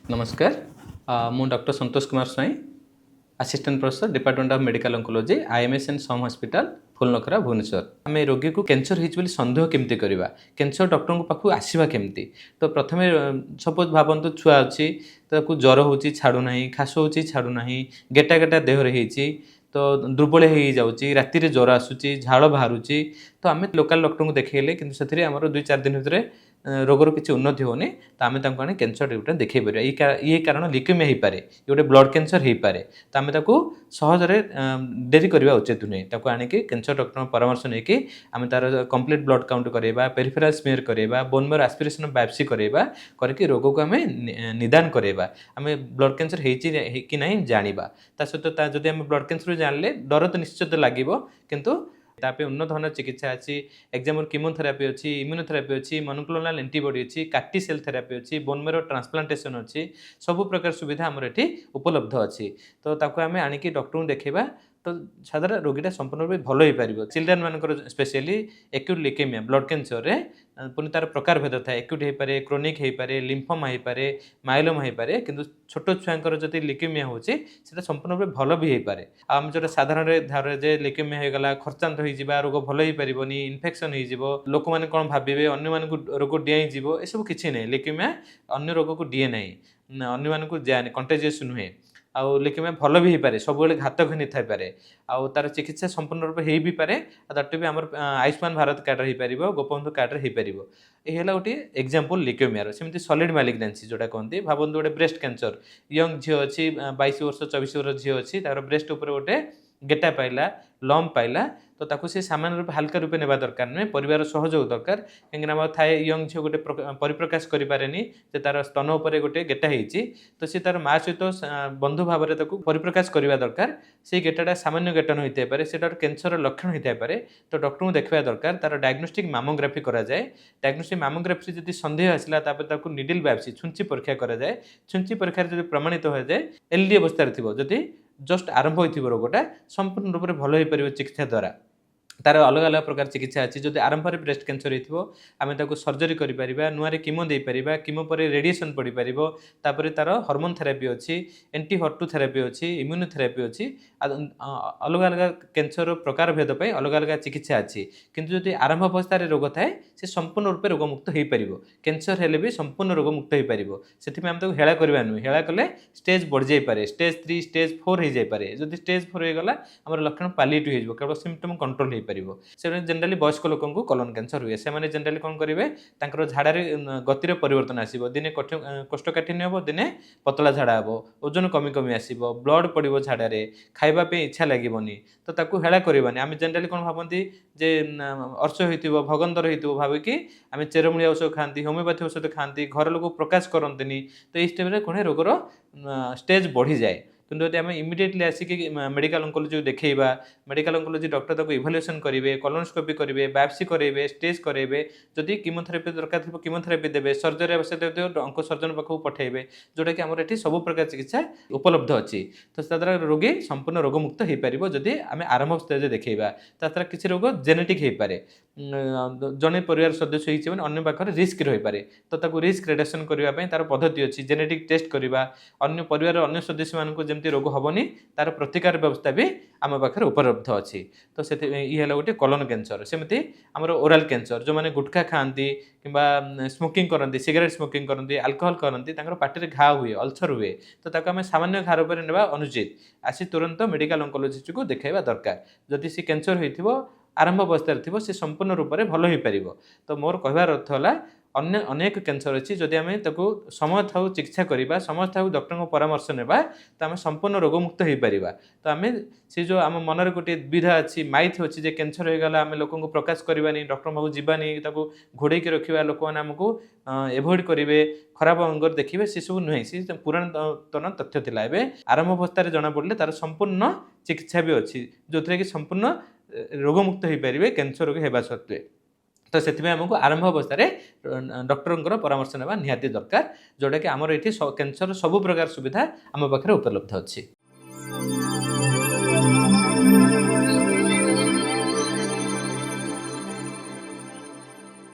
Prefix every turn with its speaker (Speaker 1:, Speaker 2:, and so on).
Speaker 1: नमस्कार मु doctor Santosh Kumar Swain assistant professor department of medical oncology IMS and SUM hospital Phulnakhara Bhubaneswar आम रोगी को कैंसर होती सन्देह केमती करवा कैंसर डॉक्टर पाखु आसवा केमती तो प्रथम सपोज भावतु छुआ अच्छी तो ज्वर हो छाड़ूना खास हो छाड़ूना गेटा गेटा देहरे होती तो दुर्बल हो जाऊँगी राति ज्वर आसूँ झाड़ बाहर तो आम लोकाल डॉक्टर को देखले कि दुई चार दिन भितर रोगर किसी उन्नति होनी तो आम आने कैंसर ट्यूबटा देखे पार ये कारण लिक्यूमिया हो पाए ये गोटे ब्लड कैंसर हो पाए तो आम सहजरे डेरी करवा उचित नुहे ताको आणिकी कैंसर डॉक्टर परामर्श नहीं आम तार कंप्लीट ब्लड काउंट करवा पेरिफेराल स्मेयर करवा बोन मेरो एस्पिरेशन बायोप्सी करवा करके रोग को आम निदान करवा आम ब्लड कैंसर कि ना जाना ता सहित जब आम ब्लड कैंसर जानले डर तो निश्चित लगे किंतु तापे उन्नत धरण चिकित्सा अच्छी एग्जाम्पल कीमोथेरापी अच्छी इम्यूनोथेरापी अच्छी मोनोक्लोनल एंटीबॉडी अच्छी कार्टी सेल थेरापी अच्छी बोन मेरो ट्रांसप्लांटेशन अच्छी सब प्रकार सुविधा आमर ये उपलब्ध अच्छी तो ताको आम आणिकी डॉक्टर को देखा तो साधारण रोगीटा संपूर्ण रूप भल हो पार चिल्ड्रेन मानकर specially acute leukaemia blood cancer रे पुणी तार प्रकार भेद था एक्यूट हो पाए क्रोनिक हो पाए लिम्फोमा हो पाए माइलोमा हो पाए कि छोट छुआर जब लिकेमिया होची संपूर्ण रूप भल भी हो पाए आम जो साधारण धारे जे लिकेमिया हो गला खर्चांत हो रोग भल हो पारनी इनफेक्शन हो लोक मैंने कौन भावे अन्य रोग डियाई ये सब किसी ना लिकेमिया अन्य रोग को दिए ना अन्य जाए कंटेजियस नुहे आउ लिकेमिया भल भी हो पाए सब घातक नहीं थाई पारे आउ तार चिकित्सा संपूर्ण रूप हो भी पाए दैट भी आम आयुष्मान भारत कार्ड हो पार गोपबंधु कार्ड हो पार ये गोटे एक्जाम्पल लिकेमियार सेमती सॉलिड मैलिग्नेंसी जोटा कहते भावतु गोटे ब्रेस्ट कैंसर यंग झील अच्छी 22 वर्ष 24 वर्ष झील अच्छी तार ब्रेस्ट उपर गोटे गेटा पाइला लम्प पाइला तो ताकू से सामान्य रूप हल्का रूपे नेबा दरकार नुहे परिवार सहयोग दरकार कहीं थाए यंग झील गोटे परिप्रकाश करें तार स्तन उपर गोटे गेटा होती तो सी तार माँ सहित बंधु भाव में परिप्रकाश करने दरकार से गेटाटा सामान्य गेटा न होता है से कैंसर लक्षण होता है तो डॉक्टर को देखा दरकार तार डायग्नोस्टिक मामोग्राफी कराए डायग्नोस्टिक मामोग्राफी जब सन्देह आसला निडिल बायोप्सी छुंची परीक्षा कराए छुंची परीक्षा जब प्रमाणित हो जाए एलडी अवस्था जदि जस्ट आरंभ हो रोगटा संपूर्ण रूप से भल हो पार चिकित्सा द्वारा तार अलग अलग प्रकार चिकित्सा अच्छी जब आरंभ में ब्रेस्ट कैंसर होमें सर्जरी कर नुआ कीमो दे पार कीमो पर रेडिएशन पड़ पार तार हार्मोन थेरापी अच्छी एंटी हॉर्टू थेरापी अच्छी इम्यूनोथेरापी अच्छी अलग अलग कैंसर प्रकार भेद पर अलग अलग चिकित्सा अच्छी किंतु जो आरंभ अवस्था रोग थाए से संपूर्ण रूप से रोगमुक्त हो पार कैंसर हेले भी संपूर्ण रोगमुक्त हो पार से आम हेला करवा नुहे हेला कले स्टेज बढ़ जापे स्टेज 3 स्टेज 4 हो जाए जब स्टेज 4 होगा आम लक्षण पालिएटिव हो केवल सिम्पटम कंट्रोल हो पार से जनरली वयस्क लोक कॉलन कैंसर हुए से जनरली कौन करेंगे झाड़ारे गतिर परिवर्तन आसो दिने कोष्ठकाठिन्य हम दिने पतला झाड़ा हम ओजन कमी कमी आसो ब्लड पड़ो झाड़ारे खावाई इच्छा लगेनि तो ताकू हेला करवानी आम जनरली कौन भावती जे अर्श हो भगंदर हो भाविकी आम चेरमूली औषध खाती होमिओपाथी औषध खाती घर लोग प्रकाश करते तो ये स्टेप कौन रोगर स्टेज बढ़ी जाए किंतु यदि आम इमिडिएटली आसिक मेडिकल ऑन्कोलॉजी देखा मेडिकल ऑन्कोलॉजी डॉक्टर ताको इवैल्यूएशन करेंगे कोलोनोस्कोपी करेंगे बायोप्सी करेंगे स्टेज करेंगे जदि कीमोथेरापी दरकार थी कीमोथेरापी देवे सर्जरी आवश्यकता अंक सर्जन पाखक पठेबे जोटा कि आमर ये सब प्रकार चिकित्सा उपलब्ध अच्छी तो द्वारा रोगी संपूर्ण रोगमुक्त हो पार जदि आम आरंभ स्टेज देखा द्वारा किसी रोग जेनेटिक हो पाए जड़े परिवार सदस्य होने अन्य पाखे रिस्क रही पारे तो ताको रिस्क रिडक्शन करने तार पद्धति अच्छी जेनेटिक टेस्ट करवा अन्य परिवार अन्य सदस्य मानक जमती रोग हेनी तार प्रतिकार व्यवस्था भी आम पाखे उपलब्ध अच्छी तो ये गोटे कॉलन कैंसर सेमती आमर ओराल कैंसर जो मैंने गुटखा खाती कि स्मोकिंग करती सिगरेट स्मोकिंग करती अल्कोहल करती पार्टी घा हुए अल्सर हुए तो ताको आम सामान्य घा रूप में अनुचित आसी तुरंत मेडिकल ऑन्कोलॉजिस्ट को देखा दरकार जदि सी कैंसर हो आरंभ अवस्था थी से संपूर्ण रूप से भल हो पार तो मोर कहबार अर्थ है अन्य अनेक कैंसर अच्छी जदि आम समय था चिकित्सा करवा समय था डॉक्टर परामर्श नेबा तो आम संपूर्ण रोगमुक्त हो पार तो आम से जो आम मनर गोटे द्विधा अच्छी माइथ अच्छी जे कैंसर हो गला आम लोक प्रकाश करवानी डॉक्टर पाक जावानी घोड़े रखा लोक मैंने आमको एभोड करेंगे खराब अंगर देखिए से सब नुहे सी पुरातन तथ्य थिला एबे आरंभ अवस्था जना पड़े तार संपूर्ण चिकित्सा भी अच्छी जो थे कि संपूर्ण रोगमुक्त हो पारे कैंसर रोग होगा सत्वे तो से आमको आरंभ अवस्था डॉक्टर परामर्श नेबा निहाती दरकार जोटा कि आमर ये कैंसर सब प्रकार सुविधा आम पाखे उपलब्ध अच्छी।